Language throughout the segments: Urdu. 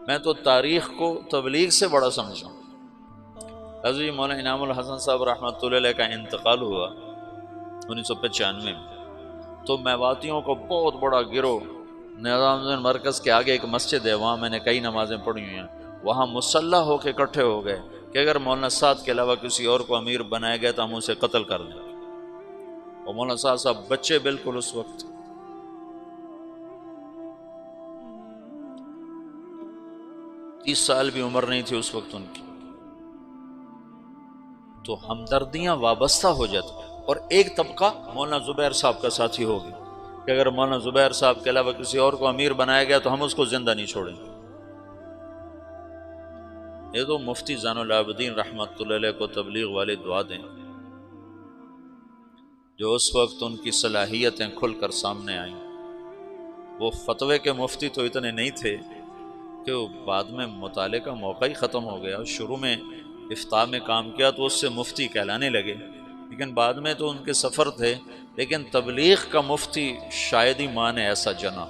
میں تو تاریخ کو تبلیغ سے بڑا سمجھا ہوں۔ حضرت مولانا انعام الحسن صاحب رحمۃ اللہ علیہ کا انتقال ہوا 1995 میں، تو میواتیوں کو بہت بڑا گروہ نظام الدین مرکز کے آگے ایک مسجد ہے، وہاں میں نے کئی نمازیں پڑھی ہوئی ہیں، وہاں مسلح ہو کے اکٹھے ہو گئے کہ اگر مولانا سعد کے علاوہ کسی اور کو امیر بنایا گیا تو ہم اسے قتل کر دیں۔ اور مولانا سعد صاحب بچے بالکل اس وقت، 30 سال بھی عمر نہیں تھی اس وقت ان کی، تو ہمدردیاں وابستہ ہو جاتی۔ اور ایک طبقہ مولانا زبیر صاحب کا ساتھی ہوگی کہ اگر مولانا زبیر صاحب کے علاوہ کسی اور کو امیر بنایا گیا تو ہم اس کو زندہ نہیں چھوڑیں گے۔ یہ تو مفتی زین العابدین رحمۃ اللہ علیہ کو تبلیغ والے دعا دیں، جو اس وقت ان کی صلاحیتیں کھل کر سامنے آئیں۔ وہ فتوے کے مفتی تو اتنے نہیں تھے کہ وہ بعد میں مطالعے کا موقع ہی ختم ہو گیا، شروع میں افتاء میں کام کیا تو اس سے مفتی کہلانے لگے، لیکن بعد میں تو ان کے سفر تھے، لیکن تبلیغ کا مفتی شاید ہی ماں نے ایسا جنا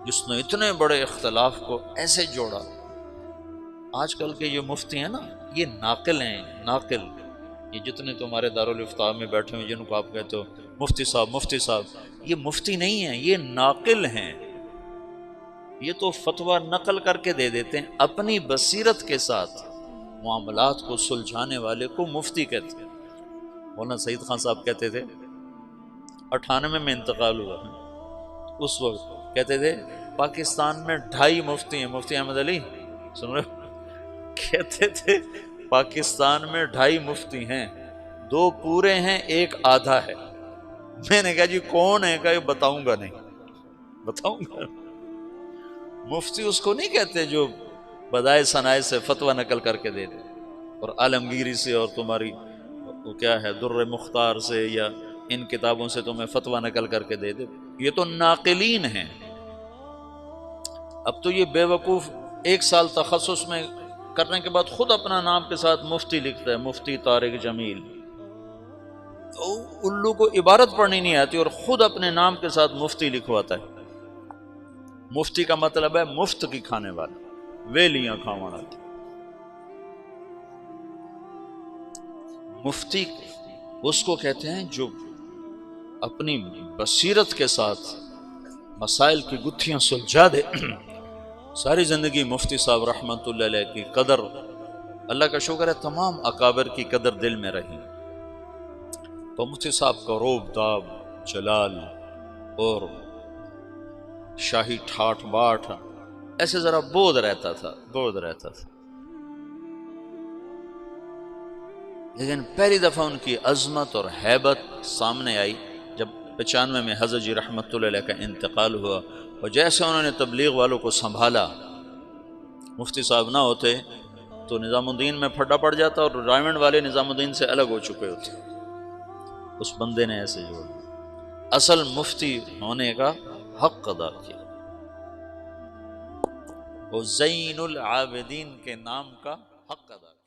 جس نے اتنے بڑے اختلاف کو ایسے جوڑا۔ آج کل کے یہ مفتی ہیں نا، یہ ناقل ہیں، ناقل، یہ جتنے تمہارے دارالافتاء میں بیٹھے ہوئے جن کو آپ کہتے ہو مفتی صاحب مفتی صاحب، یہ مفتی نہیں ہیں، یہ ناقل ہیں۔ یہ تو فتویٰ نقل کر کے دے دیتے ہیں، اپنی بصیرت کے ساتھ معاملات کو سلجھانے والے کو مفتی کہتے ہیں۔ مولانا سعید خان صاحب کہتے تھے، 98 میں انتقال ہوا، اس وقت کہتے تھے پاکستان میں 2.5 مفتی ہیں، مفتی احمد علی سن رہے، کہتے تھے پاکستان میں 2.5 مفتی ہیں، 2 پورے ہیں، 1 آدھا ہے۔ میں نے کہا جی کون ہے؟ کہ بتاؤں گا نہیں، بتاؤں گا۔ مفتی اس کو نہیں کہتے جو بدائے ثنائے سے فتویٰ نقل کر کے دے دے، اور عالمگیری سے اور تمہاری وہ کیا ہے در مختار سے یا ان کتابوں سے تمہیں فتویٰ نقل کر کے دے دے، یہ تو ناقلین ہیں۔ اب تو یہ بے وقوف 1 سال تخصص میں کرنے کے بعد خود اپنا نام کے ساتھ مفتی لکھتا ہے، مفتی طارق جمیل۔ الو کو عبارت پڑھنی نہیں آتی اور خود اپنے نام کے ساتھ مفتی لکھواتا ہے۔ مفتی کا مطلب ہے مفت کی کھانے والا، ویلیاں کھاوانا۔ مفتی اس کو کہتے ہیں جو اپنی بصیرت کے ساتھ مسائل کی گتھیاں سلجھا دے۔ ساری زندگی مفتی صاحب رحمۃ اللہ علیہ کی قدر، اللہ کا شکر ہے تمام اکابر کی قدر دل میں رہی، تو مفتی صاحب کا روب داب، جلال اور شاہی ٹھاٹ باٹ ایسے ذرا بود رہتا تھا، بود رہتا تھا، لیکن پہلی دفعہ ان کی عظمت اور ہیبت سامنے آئی جب 95 میں حضرت جی رحمۃ اللہ علیہ کا انتقال ہوا، اور جیسے انہوں نے تبلیغ والوں کو سنبھالا، مفتی صاحب نہ ہوتے تو نظام الدین میں پھڈا پڑ جاتا اور رائمنڈ والے نظام الدین سے الگ ہو چکے ہوتے۔ اس بندے نے ایسے جوڑ اصل مفتی ہونے کا حق ادا کیا، وہ زین العابدین کے نام کا حق ادا کیا۔